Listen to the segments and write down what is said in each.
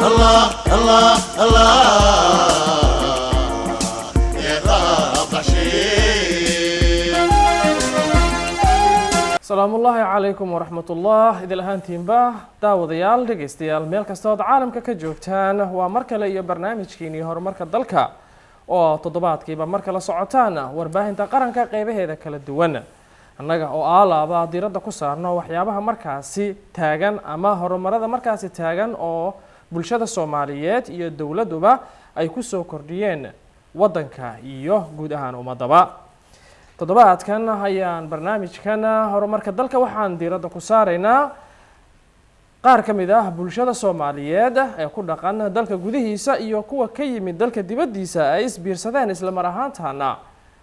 الله الله الله يا رب عشير. السلام الله عليكم ورحمة الله. إذا لهانتين با داوديال دقيستيال ميل كستود عالمka ka joogtaan waa mar kale iyo barnaamijkiini horumarka dalka oo toddobaadkiiba mar kale socotaan warbaahinta qaranka qaybaheeda kala duwan annaga oo aalaaba diiradda ku saarno waxyaabaha markaasi taagan ama horumarada markaasi taagan oo bulshada Soomaaliyeed iyo dawladuba ay ku soo kordhiyeen wadanka iyo guud ahaan ummadaba. toddobaadkan ayaan barnaamijkan horumarka dalka waxaan diiradda ku saaraynaa qaar ka mid ah bulshada Soomaaliyeed ee ku dhaqan dalka gudihiisa iyo kuwa ka yimid dalka dibaddiisa ay isbiirsadeen isla mar ahaantaana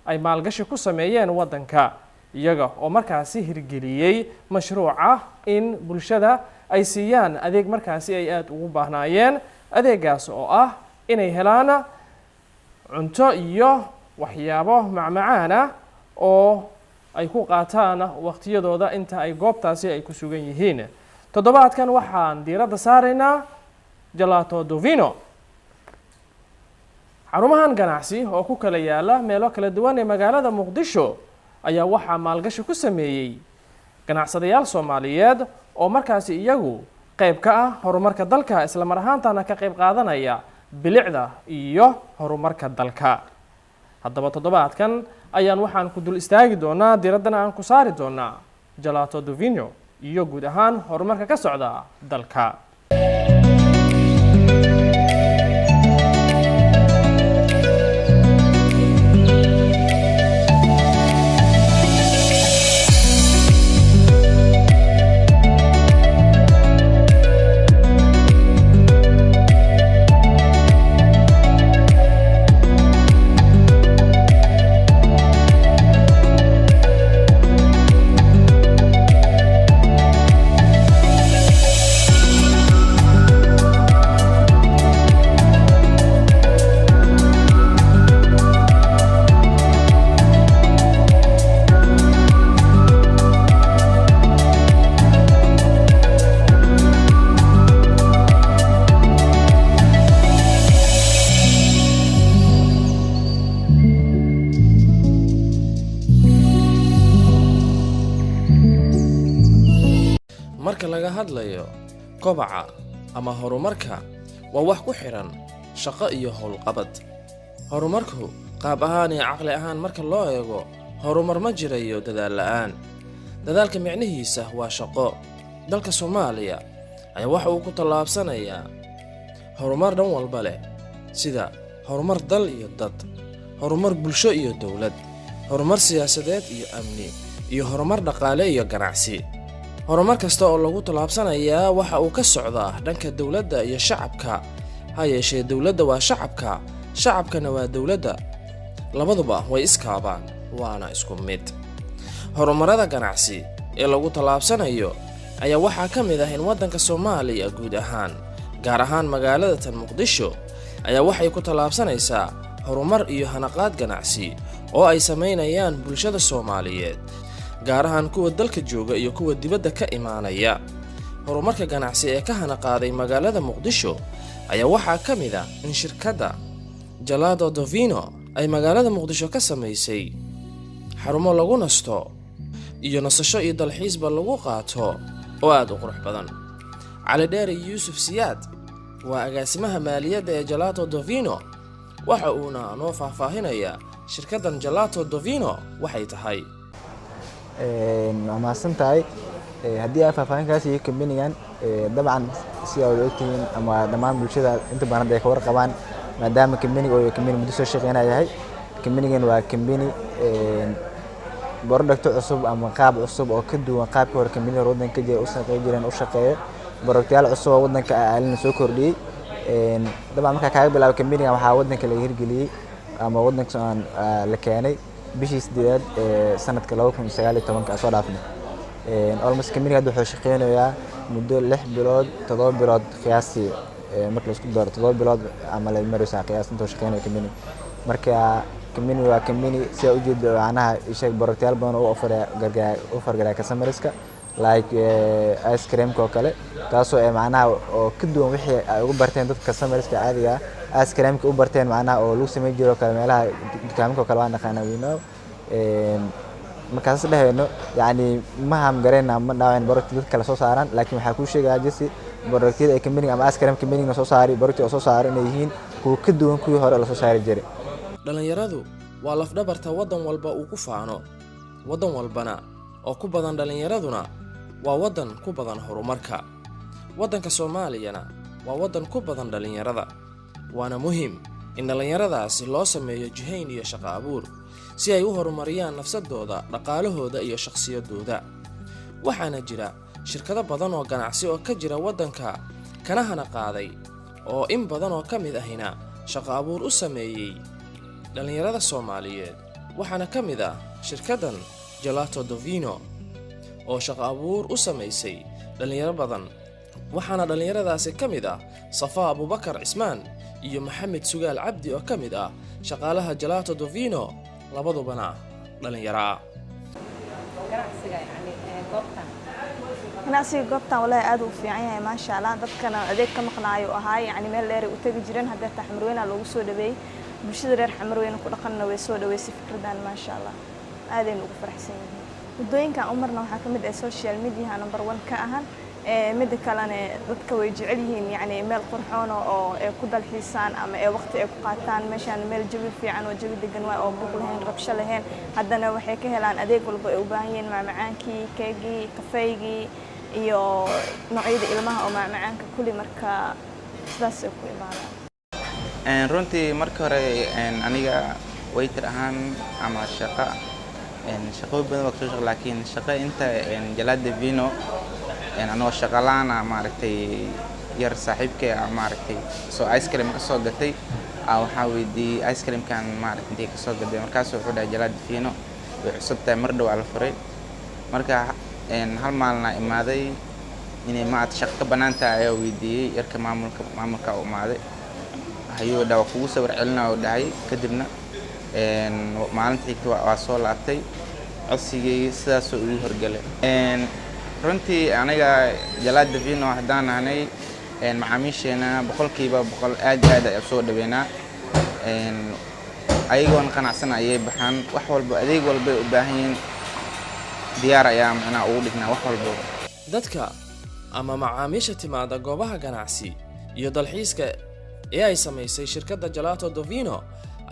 ay maalgashi ku sameeyeen wadanka iyaga oo markaasi hirgeliyay mashruuca in bulshada ay siiyaan adeeg markaasi ay aad ugu baahnaayeen adeegaas oo ah inay helaan cunto iyo waxyaabo macmacaan ah oo ay ku qaataan waqtiyadooda inta ay goobtaasi ay ku sugan yihiin. toddobaadkan waxaan diiradda saaraynaa Gelato Dovino. xarumahan ganacsi oo ku kala yaala meelo kala duwan ee magaalada Muqdisho ayaa waxaa maalgashi ku sameeyay ganacsadayaal Soomaaliyeed oo markaasi iyagu qayb ka ah horumarka dalka isla mar ahaantaana ka qayb qaadanaya bilicda iyo horumarka dalka. haddaba toddobaadkan ayaan waxaan ku dul istaagi doonaa diiraddana aan ku saari doonaa Gelato Dovino iyo guud ahaan horumarka ka socda dalka. marka laga hadlayo kobaca ama horumarka waa wax ku xiran shaqo iyo howlqabad. horumarku qaab ahaan iyo caqli ahaan marka loo eego horumar ma jirayo dadaal la'aan. dadaalka micnihiisa waa shaqo. dalka Soomaaliya ayaa waxa uu ku tallaabsanayaa horumar dhan walba leh sida horumar dal iyo dad, horumar bulsho iyo dawlad, horumar siyaasadeed iyo amni, iyo horumar dhaqaale iyo ganacsi. horumar kasta oo lagu tallaabsanayaa waxa uu ka socdaa dhanka dawladda iyo shacabka. ha yeeshee dawladda waa shacabka, shacabkana waa dawladda. labaduba way iskaabaan waana isku mid. horumarada ganacsi ee lagu tallaabsanayo ayaa waxaa ka mid ah in wadanka Soomaaliya guud ahaan gaar ahaan magaalada tan Muqdisho ayaa waxay ku tallaabsanaysaa horumar iyo hanaqaad ganacsi oo ay sameynayaan bulshada Soomaaliyeed gaar ahaan kuwa dalka jooga iyo kuwa dibadda ka imaanaya. horumarka ganacsi ee ka hanaqaaday magaalada Muqdisho ayaa waxaa ka mid ah in shirkadda Gelato Dovino ay magaalada Muqdisho ka sameysay xarumo lagu nasto iyo nasasho iyo dalxiisba lagu qaato oo aad u qurux badan. Cali Dheere Yuusuf Siyaad waa agaasimaha maaliyadda ee Gelato Dovino waxa uuna noo faahfaahinayaa shirkaddan Gelato Dovino waxay tahay. mahadsantahay. haddii ay faahfaahinkaas iyo kambanigan dabcan si ay ogtihiin ama dhammaan bulshada inta badan ay ka warqabaan maadaama kambaniga oo kambani muddo soo shaqeynayahay. kambanigan waa kambani product cusub ama qaab cusub oo ka duwan qaabka hore kambaniga wadanka u shaqeeyeen u shaqeeyo productyaal cusub oo wadanka aalin soo kordhiyay. dabcan marka kaaga bilaabo kambanigan waxaa wadanka laga hirgeliyay ama wadanka la keenay bishii 8 sanadka 2019 soo dhaafnay. almost kambaniga hadda wuxuu shaqeynayaa muddo 6 bilood 7 bilood qiyaastii marka la isku daro 7 bilood ama la maraysa qiyaastii intuu shaqeynayo kambani. marka kambani waa kambani si ay u jeedo macnaha isheeg productyaal badan oo offer gargaar customers-ka like ice creamka oo kale taasoo ay macnaha oo ka duwan wixii ay ugu barteen dadka samarska caadiga ah ice creamka u barteen macnaha oo lagu sameyn jiro kale meelaha dukaamada kale waan naqaanaa wiino markaas dhahayno yani ma ham gareyna ma dhaaween baroti dadka la soo saaran laakiin waxa ku sheegaya jisi barotida ay company ama ice cream company soo saari baroti oo soo saaran inay yihiin kuwa ka duwan kuwii hore la soo saari jiray dhalinyaradu waa lafdhabarta waddan walba uu ku faano waddan walbana oo ku badan dhalinyaraduna waa waddan ku badan horumarka waddanka Soomaaliyana waa waddan ku badan dhalinyarada waana muhiim in dhalinyaradaasi loo sameeyo jihayn iyo shaqo abuur si ay u horumariyaan nafsadooda dhaqaalahooda iyo shakhsiyadooda waxaana jira shirkado badan oo ganacsi oo ka jira waddanka kana hana qaaday oo in badan oo kamid ahina shaqo abuur u sameeyay dhalinyarada Soomaaliyeed waxaana kamid ah shirkadan Gelato Divino oo shaqo abuur u sameysay dhalinyaro badan waxaana dhalinyaradaasi kamid ah Safa Abubakar Ismaan iyo Maxamed Sugaal Cabdi oo kamid ah shaqaalaha Gelato Divino labadubana dhalinyaro ganacsiga goobtan wallahi aad u fiican yahay ma sha Allah dadkana adeeg ka maqnaayo ahaa yani meel dheer u tagi jireen hadda Xamarweyna loogu soo dhaweeyay bulshada reer Xamarweyna ku dhaqanna way soo dhaweysay fikradan ma sha Allah aadeen ugu faraxsan yihiin wadooyinka umarna waxa kamid ah social media number 1 ka ahan mid kalena dadka way jecel yihiin yani meel qurxoon oo ay ku dalxiisaan ama ay waqti ay ku qaataan meeshan meel jawi fiican oo jawi degan waa oo buuq lahayn rabsho lahayn haddana waxay ka helaan adeeg walba ay u baahan yihiin macmacaankii keegii kafeygii iyo noocyada ilmaha oo macmacaanka kulli marka sidaas ay ku imaadaan runtii marka hore aniga waiter ahaan ama shaqo badan oo shaqo laakiin shaqo inta Gelato Divino anoo shaqalaana maaragtay yar saaxiibkay maaragtay soo ice cream ka soo gatay waxa weydii ice cream kan maaragtay ka soo gaday markaas wuxuu dhahay Gelato Divino way cusubtahay mar dhow la furay marka hal maalna imaaday inay maad shaqo ka banaanta ayaa weydiyay yarka maamulka u imaaday ayuu dhaw kugu sawir celinaa oo dhahay kadibna maalintii xigta waa soo laabtay codsigay sidaas oo ugu horgalay runtii aniga Gelato Divino haddaan ahay macaamiisheena boqolkiiba boqol aad ay soo dhaweynaa ayagoon qanacsan ayay baxaan wax walba adeeg walba u baahan yihiin diyaar ayaa macna ugu dhignaa wax walba dadka ama macaamiisha timaada goobaha ganacsi iyo dalxiiska ee ay sameysay shirkadda Gelato Divino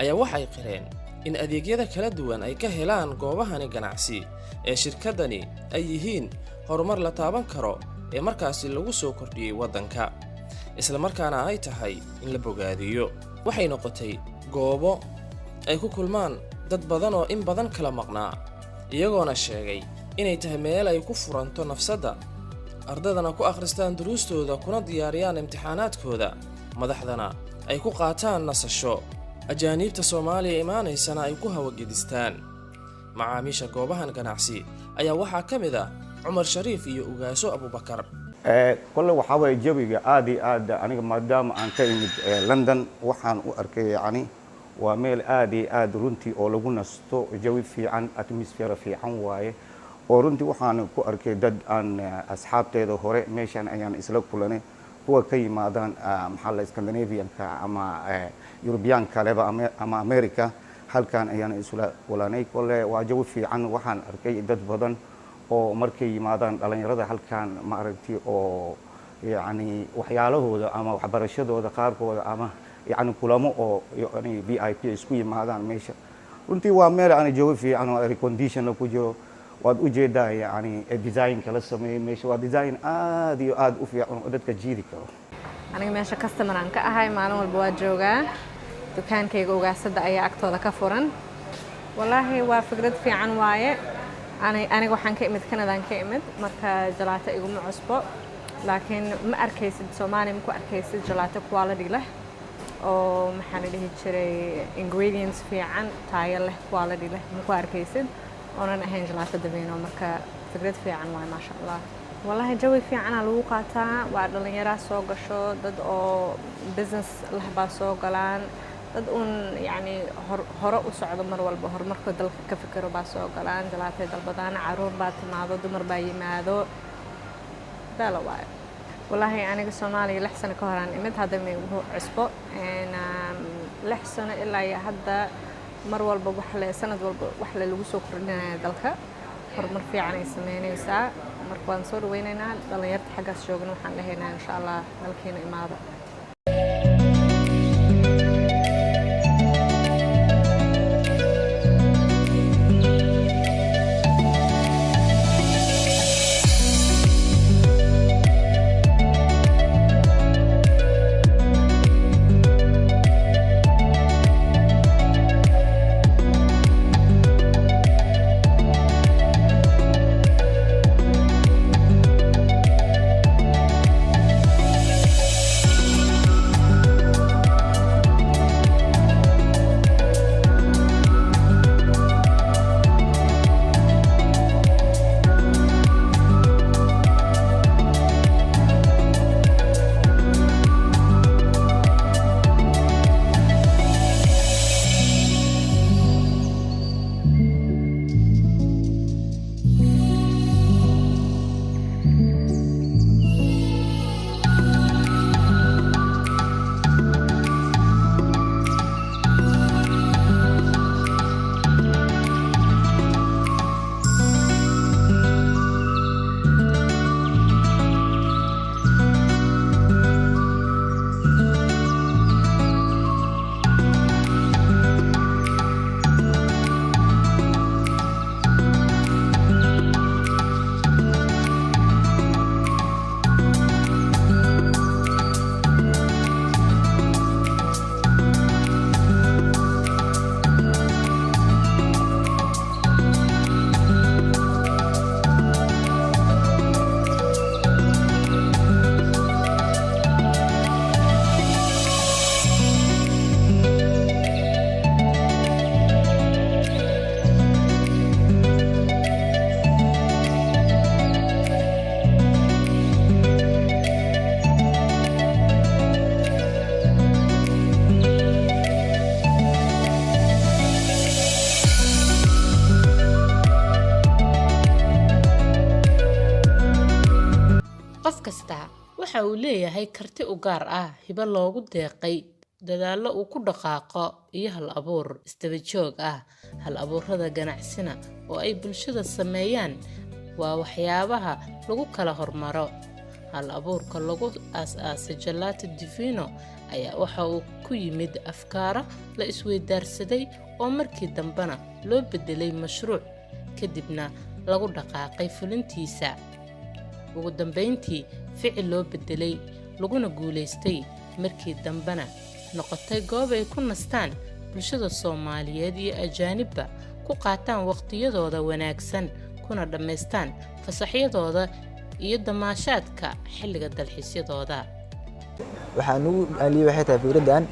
ayaa waxay qireen in adeegyada kala duwan ay ka helaan goobahani ganacsi ee shirkadani ay yihiin horumar la taaban karo ee markaasi lagu soo kordhiyay waddanka isla markaana ay tahay in la bogaadiyo waxay noqotay goobo ay ku kulmaan dad badan oo in badan kala maqnaa iyagoona sheegay inay tahay meel ay ku furanto nafsadda ardadana ku akhristaan duruustooda kuna diyaariyaan imtixaanaadkooda madaxdana ay ku qaataan nasasho ajaanibta Soomaaliya imaanaysana ay ku hawagidistaan macaamiisha goobahan ganacsi ayaa waxaa kamid ah Umar Shariif iyo Ugaaso Abubakar كل وحوي جوي عادي أنا مادام أن كلمة لندن وحن أركي يعني وميل عادي رنتي أولونا ستو جوي في عن أتموسفير في عن واي ورنتي وحن أركي دد أن أصحاب تيجي هراء مشان أيام إسلام كلنا هو كي مادام محل إسكندنافيا أما يوروبيان كلها أما أمريكا هل كان أيام إسلام كلنا كل وجوي في عن وحن أركي دد بدن oo markay yimaadaan dhalinyarada halkaan ma aragtay oo yani waxyaalahooda ama waxbarashadooda qaarkooda ama yani kulamo oo yani VIP isku yimaadaan meesha runtii waa meel aan joogo fiican oo air condition ku jiro waad u jeedaa yani design kala sameeyay meesha waa design aad iyo aad u fiican oo dadka jiidi karo aniga meesha customer aan ka ahay maalin walba waa joogaa dukaankayga Ugaasada ayaa agtooda ka furan wallahi waa fikrad fiican waaye aniga waxaan ka imid Canada ka imid marka Gelato iguma cusbo laakiin ma arkaysid Soomaali ma ku arkaysid Gelato quality leh oo maxaan dhihi jiray ingredients fiican tayo leh quality leh ma ku arkaysid oonan ahayn Gelato Divino marka fikrad fiican waa ma sha Allah wallahi jawi fiican lagu qaataa waa dhalinyaro soo gasho dad oo business leh baa soo galaan dad uun yacni hore u socdo mar walba horumarka dalka ka fikiro baa soo galaan jalaatay dalbadaan caruur baa timaado dumar baa yimaado bala waayo wallaahi aniga Soomaaliya 6 sano ka horaan imid hadda ma igu cusbo 6 sano ilaa iyo hadda mar walba sanad walba wax lagu soo kordhinayo dalka horumar fiican ay sameynaysaa marka waan soo dhaweynaynaa dhalinyarta xaggaas joogna waxaan leeyahay insha Allah dalkeena imaado waxa uu leeyahay karti u gaar ah hiba loogu deeqay dadaallo uu ku dhaqaaqo iyo hal abuur isdaba joog ah hal abuurada ganacsina oo ay bulshada sameeyaan waa waxyaabaha lagu kala hormaro hal abuurka lagu aas-aasay Gelato Divino ayaa waxa uu ku yimid afkaara la isweydaarsaday oo markii dambana loo bedelay mashruuc kadibna lagu dhaqaaqay fulintiisa ugu dambeyntii ficil loo bedelay laguna guuleystay markii dambana noqotay goob ay ku nastaan bulshada Soomaaliyeed iyo ajaanibba ku qaataan waqtiyadooda wanaagsan kuna dhameystaan fasaxyadooda iyo damaashaadka xilliga dalxiisyadooda waxaan ugu aliyay waxay tahay fikradan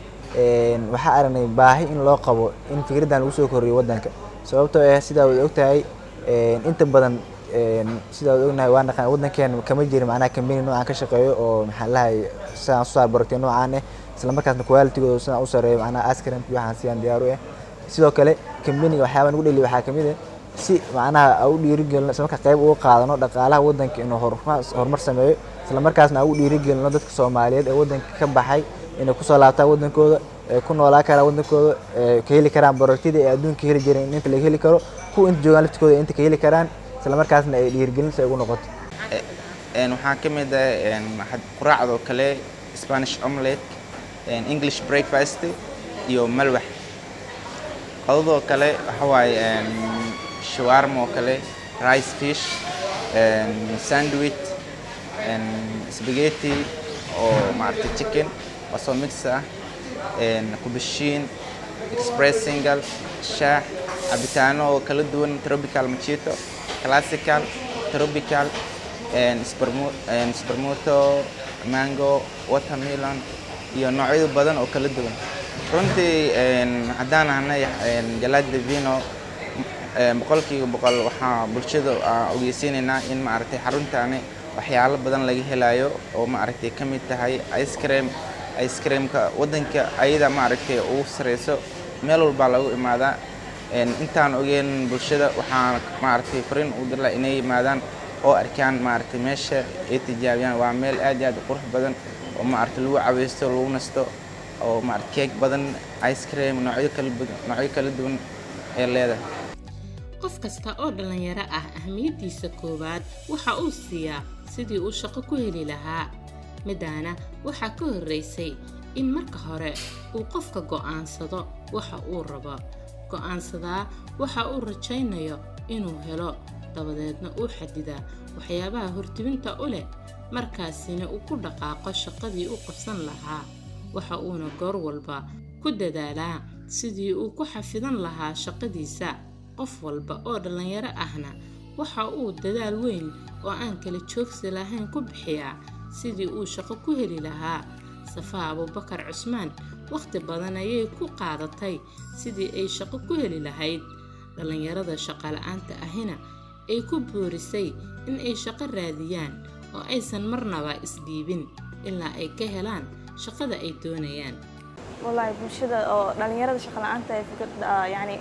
waxa aragnay baahi in loo qabo in fikradan lagu soo kordhiyo wadanka sababtoo ah sida ay ogtahay inta badan sida ay ognahay waan naqaan wadankeena kama jirin macnaha company noocan ka shaqeeyo oo maxaa lahay saan soo bartay noocan isla markaasna quality-gooda sida u sareeyo macnaha askiran waxaan siyan diyaar u ah sidoo kale company waxyaabo ugu dhaliyo waxa kamid ah si macnaha u dhiirigelino isla markaa qayb uga qaadano dhaqaalaha wadanka inuu horumar sameeyo isla markaasna u dhiirigelino dadka Soomaaliyeed ee wadanka ka baxay inay ku soo laabtaan wadankooda ku noolaa karaan wadankooda ka heli karaan boroktida ee adduunka heli jireen inta laga heli karo ku inta joogan laftikooda inta ka heli karaan isla markaasna ay dhiirigelin say ugu noqoto waxaan ka mid ah quraacdo kale Spanish omelette English breakfast iyo malwax qadadoo kale waxa waaye shawarma oo kale rice fish sandwich spaghetti oo maartay chicken oo soo mix ah kubashiin express single shaah cabitaano oo kala duwan tropical mojito classical tropical spermoto mango watermelon iyo noocyo badan oo kala duwan runtii haddaan ahnay Gelato Divino boqolkiiba boqol waxaa bulshada ogeysiinaynaa in maaragtay xaruntaani waxyaalo badan laga helayo oo maaragtay ka mid tahay ice cream ice creamka waddanka ayada maaragtay ugu sareyso meel walbaa lagu imaadaa intaan ogeen bulshada waxaan maaragtay fariin u dirla inay yimaadaan oo arkaan maaragtay meesha ay tijaabiyaan waa meel aad iyo aad u qurux badan oo maaragtay lagu caweysto lagu nasto oo maaragtay keeg badan ice cream noocyo kala duwan ee leedahay qof kasta oo dhalinyaro ah ahmiyadiisa koowaad waxa uu siiyaa sidii uu shaqo ku heli lahaa midaana waxaa ka horreysay in marka hore uu qofka go'aansado waxa uu rabo go'aansadaa waxa uu rajaynayo inuu helo dabadeedna uu xadidaa waxyaabaha hortibinta u leh markaasina uu ku dhaqaaqo shaqadii uu qabsan lahaa waxa uuna goor walba ku dadaalaa sidii uu ku xafidan lahaa shaqadiisa qof walba oo dhalinyaro ahna waxa uu dadaal weyn oo aan kala joogsi lahayn ku bixiyaa sidii uu shaqo ku heli lahaa Safa Abubakar Cusmaan waqti badan ayay ku qaadatay sidii ay shaqo ku heli lahayd dhalinyarada shaqo la'aanta ahina ay ku boorisay in ay shaqo raadiyaan oo aysan marnaba isdhiibin ilaa ay ka helaan shaqada ay doonayaan wallahi bulshada oo dhalinyarada shaqo la'aanta ay fikrada yani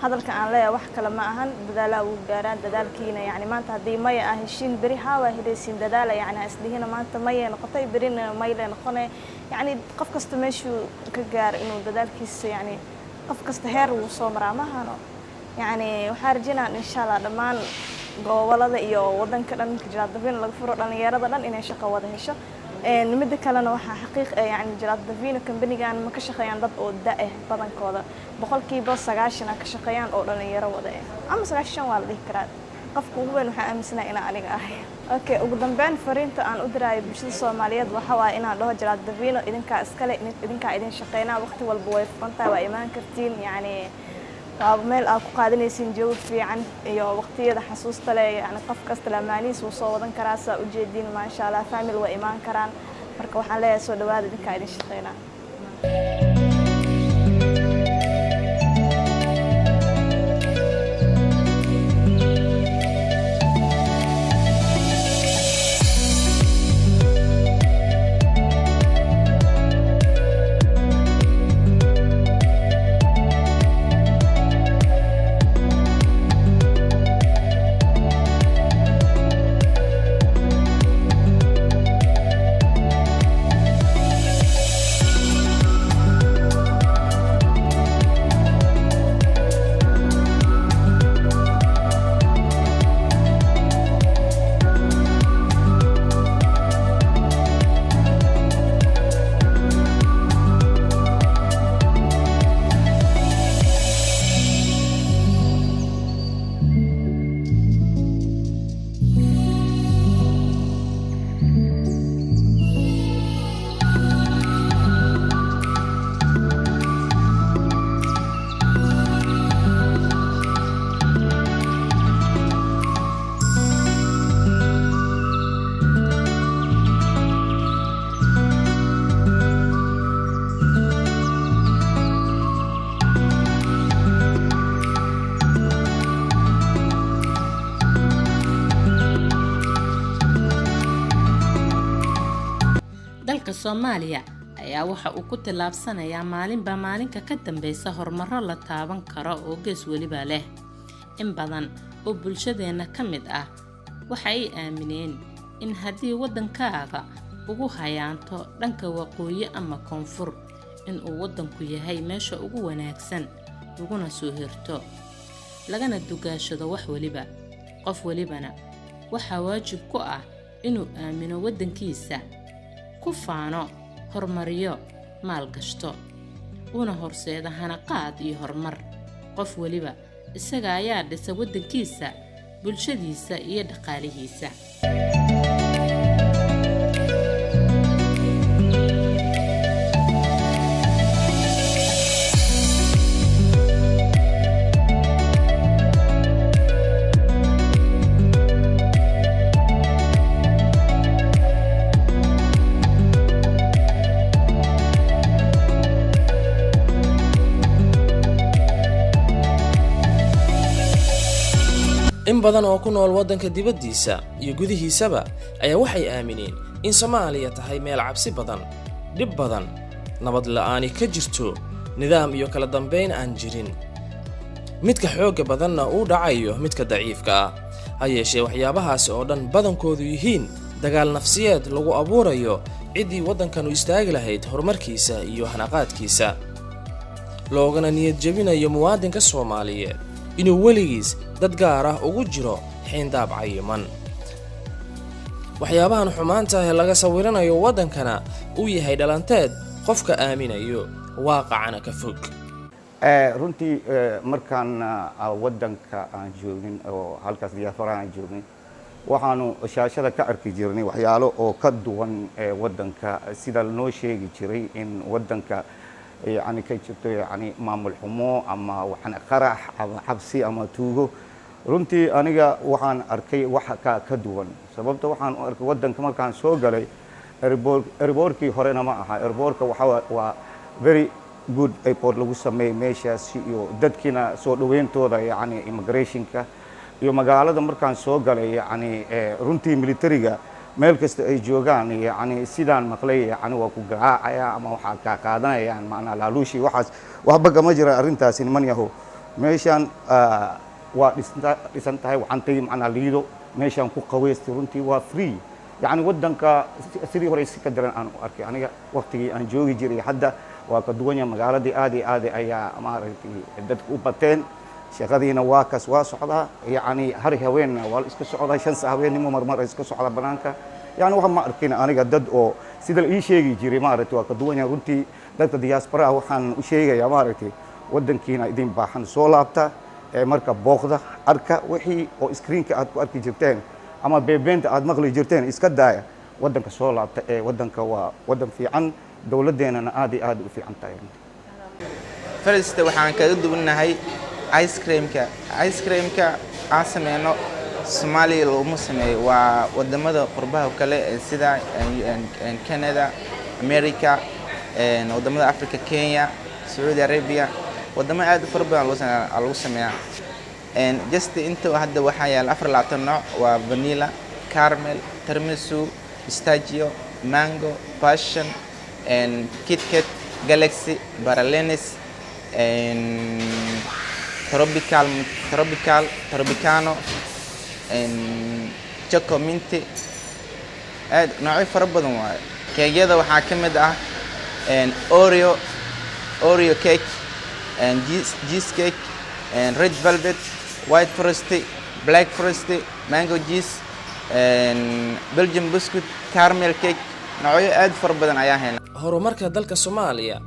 hadalka aan leeyahay wax kale ma ahan dadaalaha uu gaaraan dadaalkiina yani maanta hadii maya ah heshiin bari hawa helaysin dadaala yani isdihina maanta maya noqotay barina mayla noqonay yani qof kasta meeshuu ka gaar inuu dadaalkiisa yani qof kasta heer uu soo maraa ma ahano yani waxaan rajaynayaa insha Allah dhamaan gobolada iyo wadanka dhan Jalaad Daviino laga furo dhalinyarada dhan inay shaqo wada hesho mid kalena waxa xaqiiq yani Jalaad Daviino company-gan ma ka shaqeeyaan dad oo da' badankooda 90% ka shaqeeyaan oo dhalinyaro wada ama 90 waa la dhihi karaa qofku ugu weyn waxa aaminsanahay in aniga ahay okay ugu dambeyn fariinta aan u diraayo bulshada Soomaaliyeed waxa waa inaan dhaho Jalaad Daviino idinka iskale idinka idin shaqeynaa waqti walba way furantahay waa imaan kartiin yani meel aad ku qaadanaysiin jawi fiican iyo waqtiyada xasuusta leh yani qof kasta lamaaniis uu soo wadan karaa saa u jeedin ma sha Allah family way imaan karaan marka waxaan leeyahay soo dhawaada idinka idin shaqeynaa Soomaaliya ayaa waxa uu ku tilaabsanayaa maalinba maalinka ka dambaysa horumaro la taaban karo oo gees waliba leh in badan oo bulshadeena ka mid ah waxa ay aamineen in haddii wadankaaga ugu hayaanto dhanka waqooyi ama koonfur in uu wadanku yahay meesha ugu wanaagsan laguna soo hirto lagana dugaashado wax waliba qof walibana waxa waajib ku ah inuu aamino wadankiisa ku faano horumariyo maal gashto una horseeda hanaqaad iyo horumar qof waliba isaga ayaa dhisa wadankiisa bulshadiisa iyo dhaqaalihiisa in badan oo ku nool wadanka dibadiisa iyo gudihiisaba ayaa waxay aamineen in Soomaaliya tahay meel cabsi badan dhib badan, nabad la'aani ka jirto, nidaam iyo kala dambeyn aan jirin. midka xoogga badanna uu dhacayo midka daciifka ah. Ha yeeshee waxyaabahaasi oo dhan badankoodu yihiin dagaal nafsiyeed lagu abuurayo ciddii waddankan u istaagi lahayd horumarkiisa iyo hanaqaadkiisa, loogana niyad jebinayo muwaadinka Soomaaliyeed inuu weligiis dad gaar ah ugu jiro xeyndaab cayiman. waxyaabahan xumaanta ah ee laga sawiranayo waddankana uu yahay dhalanteed qofka aaminayo waaqacana ka fog. runtii markaan waddanka aan joogin oo halkaas diyaafara aan joogin waxaanu shaashada ka arki jirnay waxyaalo oo ka duwan waddanka sida loo sheegi jiray in waddanka yani ka jirto yani maamul xumo ama waxaan qarax ama xabsi ama tuugo. runtii aniga waxaan arkay wax ka duwan sababta waxaan u arkay waddanka markaan soo galay airportkii horena ma aha airportka waa very good airport lagu sameeyay meeshaas iyo dadkina soo dhaweyntooda yani immigrationka iyo magaalada markaan soo galay yani runtii militariga meel kasta ay joogaan yani sidaan maqlay yani waa ku garaacaya ama waxa ka qaadanayaan macna laaluushi waxaas waxba kama jira arintaas niman yahow meeshaan waa dhisan tahay waxaan tagay macna liido meeshaan ku qaweystay runtii waa free yani waddanka sidii hore si ka daran aan u arkay aniga waqtigii aan joogi jiray hadda waa ka duwan yahay magaaladii aad iyo aad ayaa maaragtay dadku u bateen shaqadiina waa kaas waa socdaa yani har haweenna waa iska socdaa 5 haweenimo marmar iska socda banaanka yani waxa ma arkin aniga dad oo sida ii sheegi jiray maaragtay waa ka duwan yahay runtii dadka diaspora waxaan u sheegayaa maaragtay waddankiina idin baahan soo laabta marka booqda arka wixii oo screenka aad ku arki jirteen ama beebeenta aad maqli jirteen iska daaya waddanka soo laabta waddanka waa waddan fiican dawladdeena aad iyo aad u fiican tahay. First waxaan kaga duwanahay ice creamka aan sameeyno Soomaaliya looma sameeyo waa wadamada qurbaha kale sida Canada, America, wadamada Africa, Kenya, Saudi Arabia, wadamo aad u fara badan lagu sameeyaa. Just inta hadda waxaa yaal 4 nooc waa vanilla, caramel, tiramisu, pistachio, mango, passion, and Kit Kat, Galaxy, Baralenis, and Tropicano, and Choco Minty. noocyo fara badan waaye. Keegyada waxaa ka mid ah Oreo cake, and cheese cake, and red velvet, white forest, black forest, mango cheese, and Belgian biscuit, caramel cake. noocyo aad fara badan ayaa hayna. horumarka dalka Soomaaliya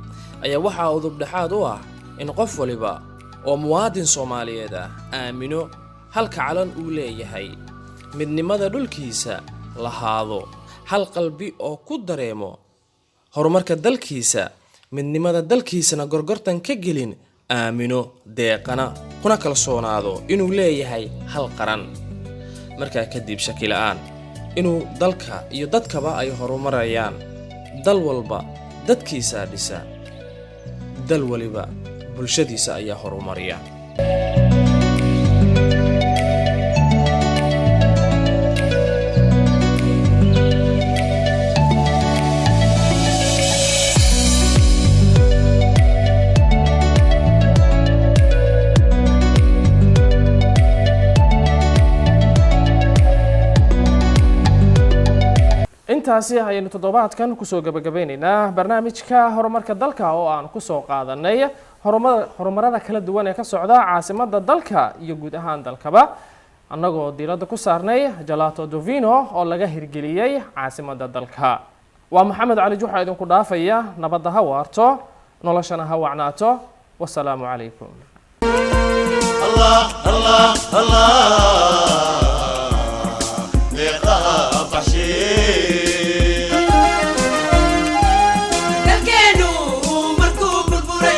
ayaa waxa uu dubdhaxaad u ah in qof waliba oo muwaadin Soomaaliyeed ah aamino halka calan uu leeyahay, midnimada dhulkiisa lahaado, hal qalbi oo ku dareemo horumarka dalkiisa, midnimada dalkiisana gorgortan ka gelin, aamino deeqana kuna kalsoonaado inuu leeyahay hal qaran. markaa kadib shaki la'aan inuu dalka iyo dadkaba ay horumarayaan. dal walba dadkiisa dhisa, dal waliba bulshadiisa ayaa horumariya. intaasi ayaynu toddobaadkan kusoo gabagabeynaynaa barnaamijka horumarka dalka oo aan kusoo qaadanay horumarada kala duwan ee ka socda caasimadda dalka iyo guud ahaan dalkaba, annagoo diiradda ku saarnay Gelato Divino oo laga hirgeliyey caasimadda dalka. waa maxamed cali juxa idinku dhaafaya, nabadda ha waarto, noloshana ha wacnaato. wassalaamu calaykum. الله الله الله لقاء بشير دلكينو مركوب البوري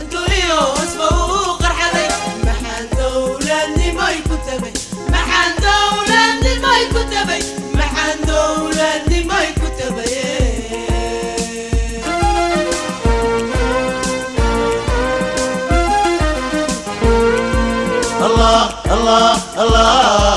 انتوريو اسمه قرحلي محل دولاني ما يكتبي محل دولاني ما يكتبي محل دولاني ما يكتبي الله الله الله